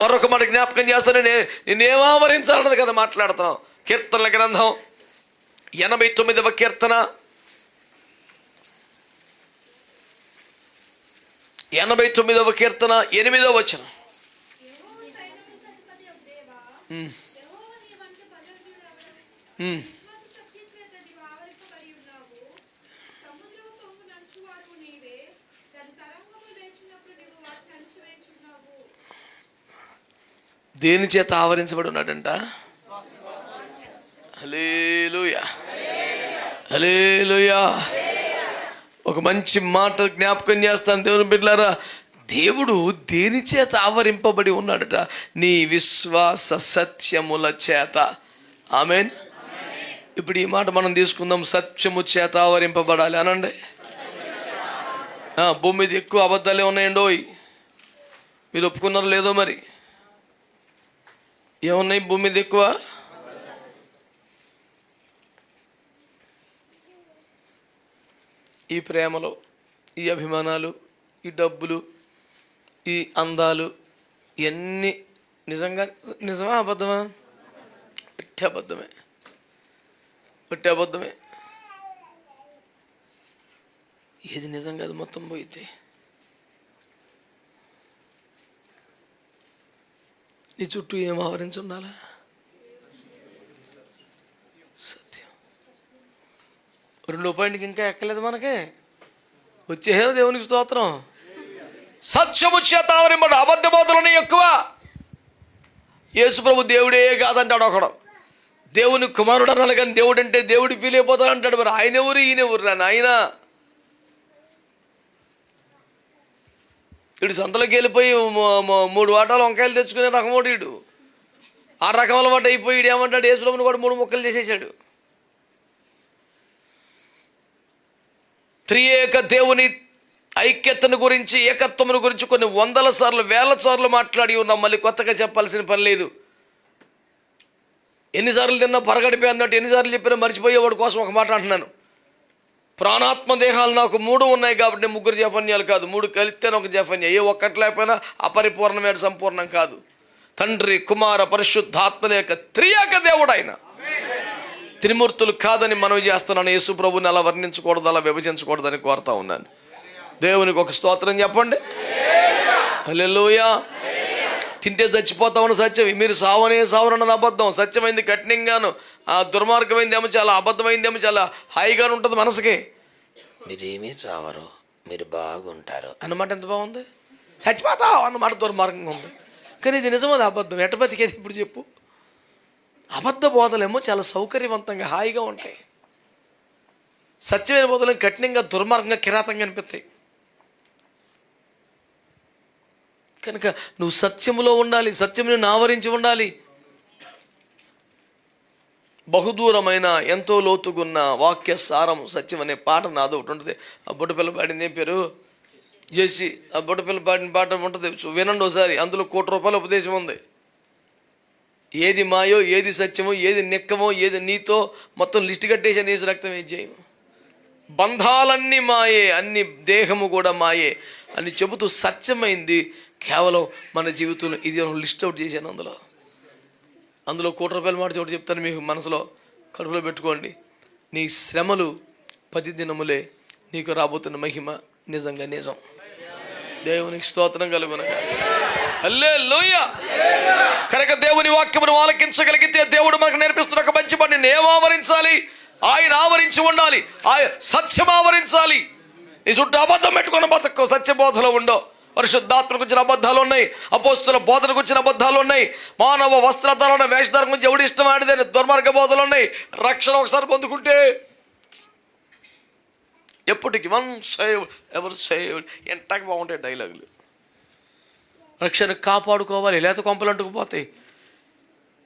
మరొక మాట జ్ఞాపకం చేస్తాను, నేనేం ఆవరించాలన్నది కదా మాట్లాడుతున్నాం. కీర్తనల గ్రంథం 89వ కీర్తన 89వ కీర్తన 8వ వచనం. దేని చేత ఆవరించబడి ఉన్నాడంట? హల్లెలూయా, హల్లెలూయా. ఒక మంచి మాట జ్ఞాపకం చేస్తాను దేవుని బిడ్డలారా. దేవుడు దేని చేత ఆవరింపబడి ఉన్నాడట? నీ విశ్వాస సత్యముల చేత. ఆమేన్. ఇప్పుడు ఈ మాట మనం తీసుకుందాం. సత్యము చేత ఆవరింపబడాలి అనండి. భూమి మీద ఎక్కువ అబద్ధాలే ఉన్నాయండి. మీరు ఒప్పుకున్నారో లేదో మరి? ఏమున్నాయి భూమి మీద ఎక్కువ? ఈ ప్రేమలు, ఈ అభిమానాలు, ఈ డబ్బులు, ఈ అందాలు, ఇవన్నీ నిజమా అబద్ధమా? ఒట్టి అబద్ధమే, ఒట్టి అబద్ధమే. ఏది నిజం కాదు, మొత్తం పోయితే. నీ చుట్టూ ఏం ఆవరించి ఉండాలా? సత్యం. 2 పాయింట్కి ఇంకా ఎక్కలేదు మనకి. వచ్చేదో దేవునికి స్తోత్రం. సత్యము చేత ఆవరింపడు. అబద్ధ బోధలని ఎక్కువ. యేసుప్రభు దేవుడే కాదంటాడు ఒకడు. దేవుని కుమారుడు అనాలి కానీ దేవుడు అంటే దేవుడు ఫీల్ అయిపోతాడు అంటాడు. మరి ఆయన ఎవరు ఈయన ఎవరు రాని ఆయన? వీడు సంతలోకి వెళ్ళిపోయి 3 వాటాలు వంకాయలు తెచ్చుకునే రకం ఒకటి. వీడు ఆ రకం అలవాటు అయిపోయి వీడు ఏమంటాడు? యేసుప్రభుని కూడా 3 ముక్కలు చేసేసాడు. త్రియేక దేవుని ఐక్యతను గురించి, ఏకత్వమును గురించి కొన్ని 100 సార్లు 1000 సార్లు మాట్లాడి ఉన్నాం. మళ్ళీ కొత్తగా చెప్పాల్సిన పని లేదు. ఎన్నిసార్లు తిన్నా పరగడిపే అన్నట్టు ఎన్నిసార్లు చెప్పినా మర్చిపోయేవాడు కోసం ఒక మాట అంటున్నాను. ప్రాణాత్మ దేహాలు నాకు 3 ఉన్నాయి కాబట్టి 3 జఫన్యాలు కాదు. 3 కలిస్తేనే ఒక జఫన్య. ఏ ఒక్కటి లేకపోయినా అపరిపూర్ణమైన సంపూర్ణం కాదు. తండ్రి, కుమార, పరిశుద్ధాత్మల యొక్క త్రియేక దేవుడు ఆయన. త్రిమూర్తులు కాదని మనవి చేస్తున్నాను. యేసు ప్రభుని అలా వర్ణించకూడదు, అలా విభజించకూడదని కోరుతా ఉన్నాను. దేవునికి ఒక స్తోత్రం చెప్పండి. హల్లెలూయా. తింటే చచ్చిపోతామని సత్యం. మీరు సావనే సావరన్నది అబద్ధం. సత్యమైంది కఠినంగాను, ఆ దుర్మార్గమైందేమో చాలా, అబద్ధమైందేమో చాలా హాయిగాను ఉంటుంది మనసుకి. మీరేమీ చావరు, మీరు బాగుంటారు అన్నమాట ఎంత బాగుంది. చచ్చిపోతావు అన్నమాట దుర్మార్గంగా ఉంది. కానీ ఇది నిజం, అది అబద్ధం. ఎట్ట బతికేది ఇప్పుడు చెప్పు? అబద్ధ బోధలేమో చాలా సౌకర్యవంతంగా హాయిగా ఉంటాయి. సత్యమైన బోధలు కఠినంగా, దుర్మార్గంగా, కిరాతంగా అనిపిస్తాయి. కనుక నువ్వు సత్యములో ఉండాలి, సత్యముని ఆవరించి ఉండాలి. బహుదూరమైన ఎంతో లోతుగున్న వాక్య సారం సత్యం అనే పాట నాదో ఒకటి ఉంటుంది. ఆ బుట్టపిల్ల పాడింది ఏం పేరు? జేసి. ఆ బుట్టపిల్ల పాడిన పాట ఉంటుంది, వినండి ఒకసారి. అందులో ₹1,00,00,000 ఉపదేశం ఉంది. ఏది మాయో, ఏది సత్యమో, ఏది నిక్కమో, ఏది నీతో మొత్తం లిస్ట్ కట్టేసి నీసు రక్తం ఏం చేయము. బంధాలన్నీ మాయే, అన్ని దేహము కూడా మాయే అని చెబుతూ సత్యమైంది కేవలం మన జీవితంలో. ఇది లిస్ట్ అవుట్ చేశాను. అందులో ₹1,00,00,000 మాట చోటు చెప్తాను, మీకు మనసులో కడుపులో పెట్టుకోండి. నీ శ్రమలు 10 దినములే, నీకు రాబోతున్న మహిమ నిజంగా నిజం. దేవునికి స్తోత్రం కలుగునగా. హల్లెలూయా. కనుక దేవుని వాక్యమును ఆలకించగలిగితే దేవుడు మనకు నేర్పిస్తున్న ఒక మంచి పని. నేను ఆవరించాలి, ఆయన ఆవరించి ఉండాలి, ఆయన సత్యం ఆవరించాలి. నీ చుట్టూ అబద్ధం పెట్టుకున్న బతకు. సత్యబోధలో ఉండో. పరిశుద్ధాత్మ గురించిన అబద్ధాలు ఉన్నాయి, అపోస్తుల బోధన గురించిన అబద్ధాలు ఉన్నాయి, మానవ వస్త్రధారణ వేషధారణ గురించి ఎవడు ఇష్టం ఆడిదని దుర్మార్గ బోధలు ఉన్నాయి. రక్షణ ఒకసారి పొందుకుంటే ఎప్పటికి వన్ సేవ్డ్ ఎవర్ సేవ్డ్ ఎంతగా బాగుంటాయి డైలాగులు. రక్షణ కాపాడుకోవాలి, లేత కొంపలు అంటుకుపోతాయి.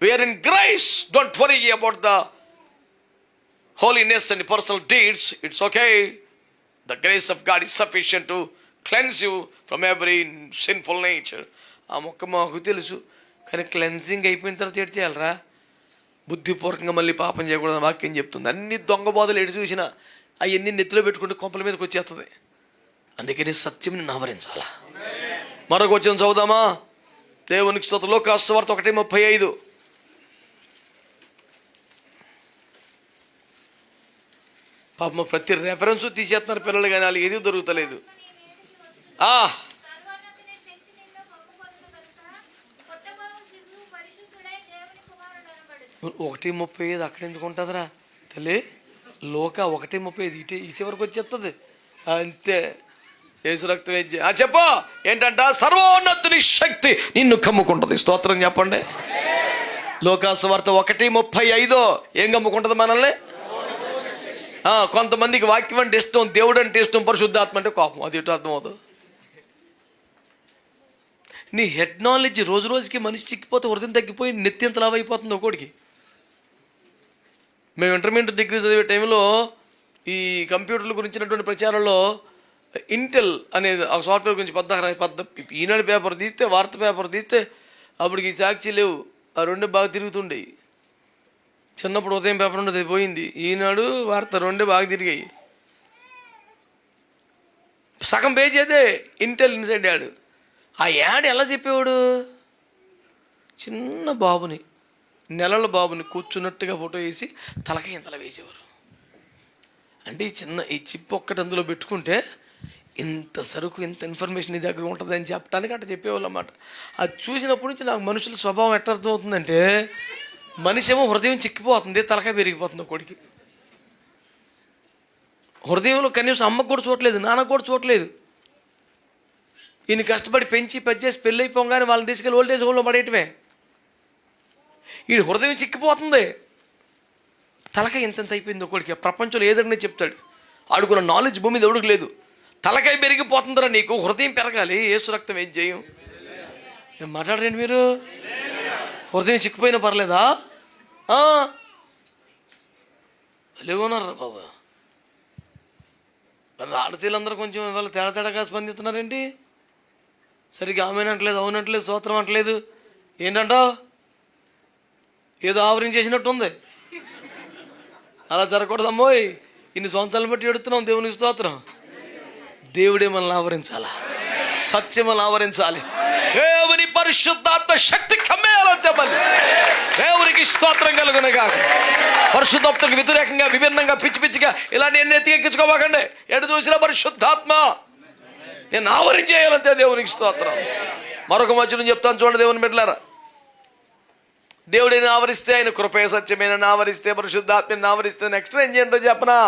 We are in grace, don't worry about the holiness and personal deeds. It's okay. The grace of God is sufficient to cleanse you from every sinful nature. ఆ మొక్క మాకు తెలుసు, కానీ క్లెన్సింగ్ అయిపోయిన తర్వాత ఏడు చేయాలరా? బుద్ధిపూర్వకంగా మళ్ళీ పాపం చేయకూడదని వాక్యం చెప్తుంది. అన్ని దొంగ బోధలు ఎటు చూసినా అవన్నీ నెత్తిలో పెట్టుకుంటే కొంపల మీదకి వచ్చేస్తుంది. అందుకని సత్యం ఆవరించాలా. మరొక వచ్చిన చదువుదామా? దేవునికి స్తోత్రం. లోకాసు వార్త 1:35. పాపం ప్రతి రెఫరెన్స్ తీసేస్తున్నారు పిల్లలు, కానీ వాళ్ళకి ఏది దొరుకుతలేదు. 1:35 అక్కడ ఎందుకు ఉంటుందిరా తల్లి? లోక 1:35 ఇటే ఈ చివరికి వచ్చేస్తుంది అంతే. యేసు రక్తం వేసి చెప్పు ఏంటంట? సర్వోన్నతుని శక్తి నిన్ను కమ్ముకుంటుంది. స్తోత్రం చెప్పండి. లోకాసు వార్త 1:35 ఏం కమ్ముకుంటుంది మనల్ని? కొంతమందికి వాక్యం అంటే ఇష్టం, దేవుడు అంటే ఇష్టం, పరిశుద్ధాత్మ అంటే కోపం. అది ఎటు అర్థమవుతుంది? నీ హెడ్ నాలెడ్జ్ రోజు రోజుకి మనిషి చిక్కిపోతే హృదయం తగ్గిపోయి నెత్తి లావు అయిపోతుంది ఒకటికి. మేము ఇంటర్మీడియట్ డిగ్రీ చదివే టైంలో ఈ కంప్యూటర్ల గురించినటువంటి ప్రచారంలో ఇంటెల్ అనేది ఆ సాఫ్ట్వేర్ గురించి ఈనాడు పేపర్ తీస్తే, వార్త పేపర్ తీస్తే అప్పటికి సాక్షి లేవు, ఆ రెండు బాగా తిరుగుతుండేవి. చిన్నప్పుడు ఉదయం పేపర్ ఉండేది, పోయింది. ఈనాడు వార్త రెండు బాగా తిరిగాయి. సగం పేజీ అదే ఇంటెల్ ఇన్సైడ్ యాడ్. ఆ యాడ్ ఎలా చెప్పేవాడు? చిన్న బాబుని, నెలల బాబుని కూర్చున్నట్టుగా ఫోటో వేసి తలకాయ ఇంతలా వేసేవారు. అంటే ఈ చిప్ ఒక్కటి అందులో పెట్టుకుంటే ఇంత సరుకు, ఇంత ఇన్ఫర్మేషన్ నీ దగ్గర ఉంటుంది అని చెప్పడానికి అట్లా చెప్పేవాళ్ళు అన్నమాట. అది చూసినప్పటి నుంచి నాకు మనుషుల స్వభావం ఎట్లా అర్థమవుతుందంటే, మనిషి ఏమో హృదయం చిక్కిపోతుంది, తలకాయ పెరిగిపోతుంది కొడుకి. హృదయంలో కనీసం అమ్మకు కూడా చూడలేదు, నాన్నకు కూడా చూడలేదు. ఈయన కష్టపడి పెంచి పెంచేసి పెళ్ళి అయిపోగానే వాళ్ళని తీసుకెళ్ళి ఓల్డేజ్ హోమ్లో పడేయటమే. ఈ హృదయం చిక్కిపోతుంది, తలకాయ ఇంత అయిపోయింది ఒకడికి. ప్రపంచంలో ఏదైనా చెప్తాడు, ఆడుకున్న నాలెడ్జ్ భూమి మీద ఎవడికి లేదు. తలకాయ పెరిగిపోతుందిరా నీకు, హృదయం పెరగాలి. యేసు రక్తం ఏం చేయం? ఏం మాట్లాడరండి మీరు? హృదయం చిక్కిపోయినా పర్లేదా? లేవున్నారా బాబు? ఆడచీలందరూ కొంచెం ఇవాళ తేడాగా స్పందిస్తున్నారేంటి? సరిగ్గా ఆమెనట్లేదు, అవునట్లేదు, స్తోత్రం అంటలేదు. ఏంటంటావు? ఏదో ఆవరించేసినట్టుంది. అలా జరగకూడదమ్మోయ్. ఇన్ని సంవత్సరాలు బట్టి ఎడుతున్నాం దేవునికి స్తోత్రం. దేవుడే మనల్ని ఆవరించాలా, సత్యం మనల్ని ఆవరించాలి. దేవుని పరిశుద్ధాత్మ శక్తి కమ్మేయాలంతే. మళ్ళీ దేవునికి స్తోత్రం కలుగునగా. పరిశుద్ధాత్మకు వ్యతిరేకంగా, విభిన్నంగా, పిచ్చి పిచ్చిగా ఇలాంటి ఎన్ని ఎత్తికెక్కించుకోవాకండి. ఎటు చూసినా పరిశుద్ధాత్మ నేను ఆవరించేయాలంతే. దేవునికి స్తోత్రం. మరొక మధ్యలో చెప్తాను చూడండి దేవుని బిడ్డలారా. దేవుడిని ఆవరిస్తే, ఆయన కృపయ సత్యమైన ఆవరిస్తే, పరిశుద్ధాత్మని ఆవరిస్తే నెక్స్ట్ ఏం చేయండి చెప్పనా?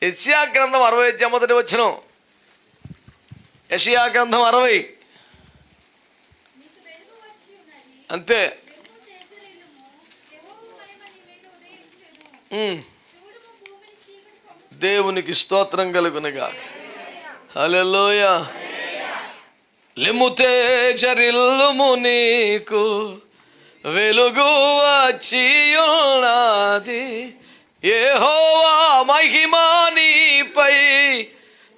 యెషయా గ్రంథం 60 మొదటి వచనం. యెషయా గ్రంథం 60 అంతే. దేవునికి స్తోత్రం కలుగునగా. హల్లెలూయా. లెమ్ము తేజరిల్లుము, నీకు వెలుగు వచ్చియున్నది. యెహోవా మహిమ నీపై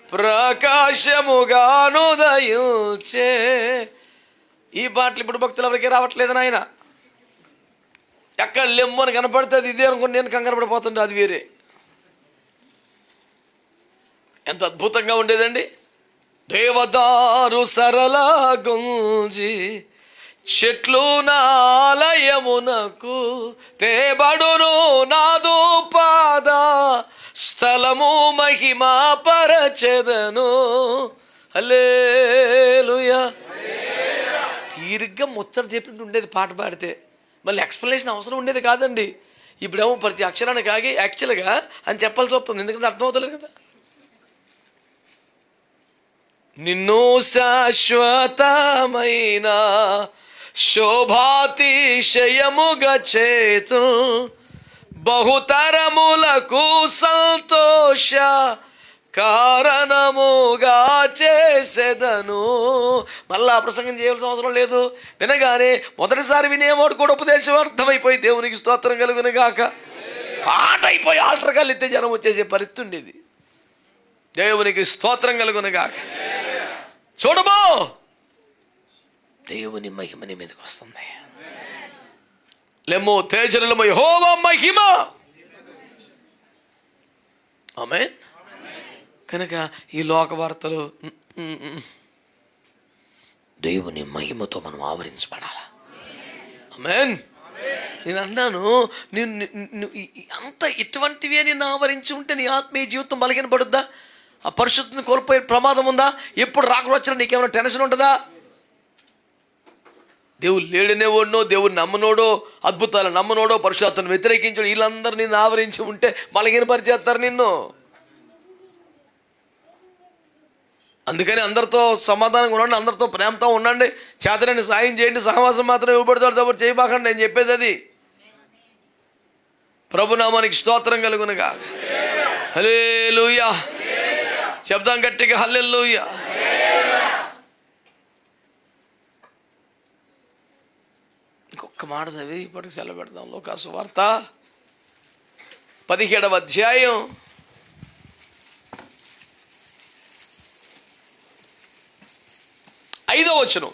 ప్రకాశముగాను దయించే. ఈ పాటలు ఇప్పుడు భక్తులు ఎవరికి రావట్లేదు నాయన. ఎక్కడ లెమ్ము అని కనపడుతుంది ఇదే అనుకుని నేను కంగారు పడిపోతుండే, అది వేరే. ఎంత అద్భుతంగా ఉండేదండి. దేవదారు సరళ గుంజి చెట్లు నాలయమునకు తేబడును, నాదు పాద స్థలము మహిమా పరచెదను. హల్లెలూయా. తీరిగ్గా ముచ్చట చెప్పినట్టు ఉండేది పాట పాడితే. మళ్ళీ ఎక్స్ప్లెనేషన్ అవసరం ఉండేది కాదండి. ఇప్పుడేమో ప్రతి అక్షరానికి ఆగి యాక్చువల్గా అని చెప్పాల్సి వస్తుంది, ఎందుకంటే అర్థమవుతలేదు కదా. నిన్ను శాశ్వతమైన శోభాతిశయముగా చేతు, బహుతరములకు సంతోష కారణముగా చేసేదను. మళ్ళా ప్రసంగం చేయాల్సిన అవసరం లేదు. వినగానే మొదటిసారి వినేవాడు కూడా ఉపదేశం అర్థమైపోయి దేవునికి స్తోత్రం కలుగును గాక. పాట అయిపోయి ఆల్టర్ కలిస్తే జనం వచ్చేసే పరిస్థితి ఉండేది. దేవునికి స్తోత్రం కలుగును గాక. చూడమో, దేవుని మహిమ నీ మీదకి వస్తుంది. లెమ్ము తేజరిల్లుము, యెహోవా మహిమ. ఆమేన్. కనుక ఈ లోక వార్తలు దేవుని మహిమతో మనం ఆవరించబడాలి. ఆమేన్. నేను అన్నాను, అంత ఇటువంటివే నిన్ను ఆవరించి ఉంటే నీ ఆత్మీయ జీవితం బలహీనపడుద్దా? ఆ పరిశుద్ధిని కోల్పోయే ప్రమాదం ఉందా? ఎప్పుడు రాకుండా వచ్చినా నీకేమైనా టెన్షన్ ఉంటుందా? దేవుడు లేడనేవాడినో, దేవుడు నమ్మనోడో, అద్భుతాలు నమ్మనోడో, పరిశుద్ధాత్మను వ్యతిరేకించడం, వీళ్ళందరూ నిన్ను ఆవరించి ఉంటే బలహీనపరిచేస్తారు నిన్ను. అందుకని అందరితో సమాధానంగా ఉండండి, అందరితో ప్రేమతో ఉండండి, చేతనని సాయం చేయండి. సహవాసం మాత్రం ఇవ్వబడతాడు తప్ప చేయబాకండి. నేను చెప్పేది అది. ప్రభునామానికి స్తోత్రం కలుగునుగా. హల్లెలూయా. శబ్దం గట్టిగా హల్లెలూయా. ఇంకొక మాట చదివి ఇప్పటికి సెలవు పెడదాం. లోకా సువార్త 17వ అధ్యాయం 5వ వచనం.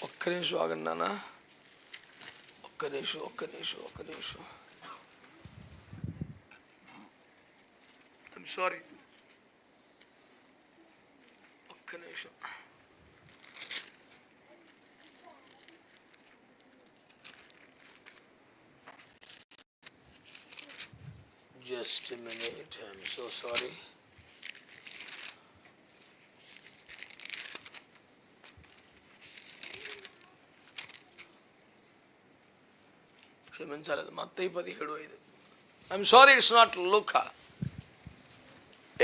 ఒక్క నిమిషం ఆగండి నాన్న, ఒక్క నిమిషం. ఐమ్ సారీ, ఒక్క నిమిషం. Just a minute, I'm so sorry. క్షమించాలి, మత్తయి 17:5. I'm sorry, it's not Luka,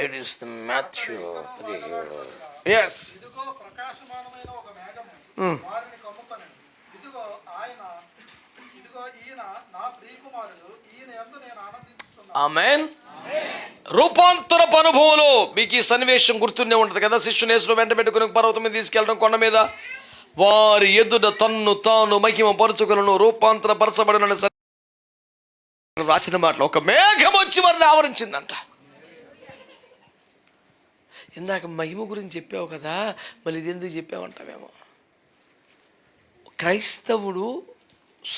it is the Matthew 17. yes. ఇదిగో ప్రకాశమానమైన ఒక మేఘము వారిని కమ్ముకొనెను. ఇదిగో ఈయన నా ప్రియకుమారుడు, ఈయన యందు నేను ఆనందించుచున్నాను. ఆమేన్. రూపాంతరపు అనుభవంలో మీకు ఈ సన్నివేశం గుర్తుండే ఉంటుంది కదా. శిష్యుని యేసును వెంట పెట్టుకుని పర్వతం మీద తీసుకెళ్ళడం, కొండ మీద వారి ఎదుట తన్ను తాను మహిమ పరుచుకులను, రూపాంతరపరచబడిన రాసిన మాటలు. ఒక మేఘం వచ్చి వారిని ఆవరించిందంట. ఇందాక మహిమ గురించి చెప్పావు కదా, మళ్ళీ ఇది ఎందుకు చెప్పావంటావేమో. క్రైస్తవుడు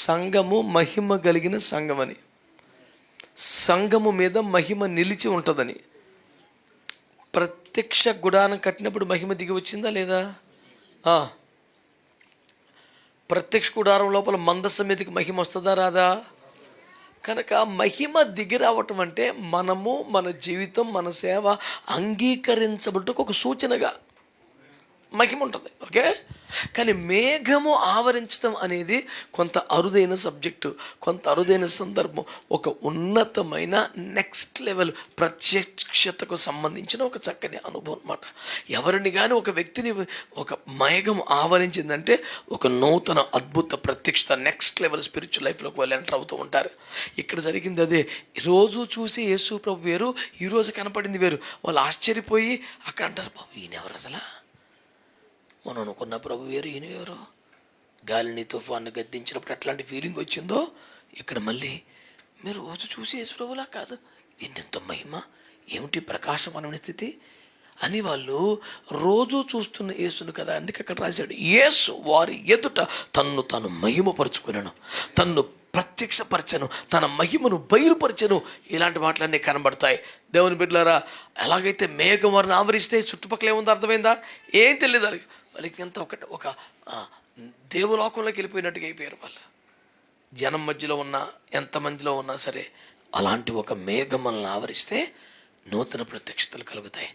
సంఘము మహిమ కలిగిన సంఘమని, సంఘము మీద మహిమ నిలిచి ఉంటుందని. ప్రత్యక్ష గుడారం కట్టినప్పుడు మహిమ దిగి వచ్చిందా లేదా? ప్రత్యక్ష గుడారం లోపల మందస్సు మీదకి మహిమ వస్తుందా రాదా? కనుక మహిమ దిగి రావటం అంటే మనము, మన జీవితం, మన సేవ అంగీకరించబడుటకు ఒక సూచనగా మహిమ ఉంటుంది. ఓకే. కానీ మేఘము ఆవరించడం అనేది కొంత అరుదైన సబ్జెక్టు, కొంత అరుదైన సందర్భం, ఒక ఉన్నతమైన నెక్స్ట్ లెవెల్ ప్రత్యక్షతకు సంబంధించిన ఒక చక్కని అనుభవం అన్నమాట. ఎవరిని కానీ ఒక వ్యక్తిని ఒక మేఘం ఆవరించిందంటే ఒక నూతన అద్భుత ప్రత్యక్షత, నెక్స్ట్ లెవెల్ స్పిరిచువల్ లైఫ్లోకి వాళ్ళు ఎంటర్ అవుతూ ఉంటారు. ఇక్కడ జరిగింది అదే. రోజు చూసి యేసు ప్రభు వేరు, ఈరోజు కనపడింది వేరు. వాళ్ళు ఆశ్చర్యపోయి అక్కడ అంటారు, బాబు ఈయన ఎవరు అసలు? మనం అనుకున్న ప్రభు వేరు, ఈయన వేరు. గాలిని తుఫాన్ని గద్దించినప్పుడు ఎట్లాంటి ఫీలింగ్ వచ్చిందో ఇక్కడ మళ్ళీ మీరు రోజు చూసి యేసు ప్రభులా కాదు, ఎంత మహిమ, ఏమిటి ప్రకాశమానమైన స్థితి అని వాళ్ళు రోజు చూస్తున్న యేసును కదా. అందుకే అక్కడ రాశాడు, యేసు వారి ఎదుట తన్ను తాను మహిమపరుచుకున్నాను, తన్ను ప్రత్యక్షపరచను, తన మహిమను బయలుపరచను. ఇలాంటి మాటలన్నీ కనబడతాయి. దేవుని బిడ్డలారా, ఎలాగైతే మేఘం వారిని ఆవరిస్తే చుట్టుపక్కల ఏముందో అర్థమైందా? ఏం తెలియదు వాళ్ళకి. ఎంత ఒక దేవలోకంలోకి వెళ్ళిపోయినట్టుగా అయిపోయారు వాళ్ళు. జనం మధ్యలో ఉన్నా, ఎంతమందిలో ఉన్నా సరే అలాంటి ఒక మేఘం మనల్ని ఆవరిస్తే నూతన ప్రత్యక్షతలు కలుగుతాయి.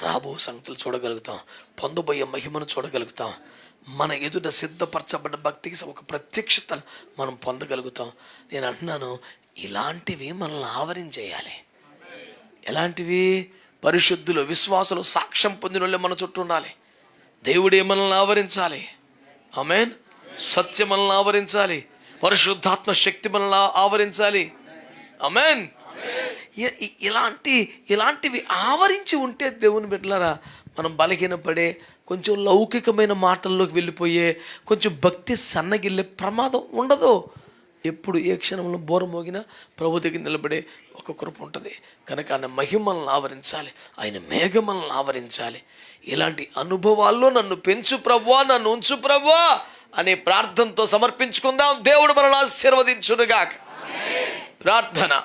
రాబో సంగతులు చూడగలుగుతాం, పొందబోయే మహిమను చూడగలుగుతాం. మన ఎదుట సిద్ధపరచబడ్డ భక్తికి ఒక ప్రత్యక్షత మనం పొందగలుగుతాం. నేను అంటున్నాను, ఇలాంటివి మనల్ని ఆవరించేయాలి. ఎలాంటివి? పరిశుద్ధులు, విశ్వాసులు, సాక్ష్యం పొందిన వాళ్ళే మన చుట్టూ ఉండాలి. దేవుడే మనల్ని ఆవరించాలి. ఆమేన్. సత్యం మనల్ని ఆవరించాలి, పరిశుద్ధాత్మ శక్తి మనల్ని ఆవరించాలి. ఆమేన్. ఇలాంటివి ఆవరించి ఉంటే దేవుని బిడ్డలారా మనం బలహీనపడే, కొంచెం లౌకికమైన మాటల్లోకి వెళ్ళిపోయే, కొంచెం భక్తి సన్నగిల్లే ప్రమాదం ఉండదు. ఎప్పుడు ఏ క్షణంలో బోర మోగినా ప్రభు దగ్గర నిలబడే ఒక కృప ఉంటుంది. కనుక ఆయన మహిమలను ఆవరించాలి, ఆయన మేఘమలను ఆవరించాలి. ఇలాంటి అనుభవాల్లో నన్ను పెంచు ప్రభువా, నన్ను ఉంచు ప్రభువా అనే ప్రార్థనతో సమర్పించుకుందాం. దేవుడు మనల్ని ఆశీర్వదించునుగాక. ప్రార్థన.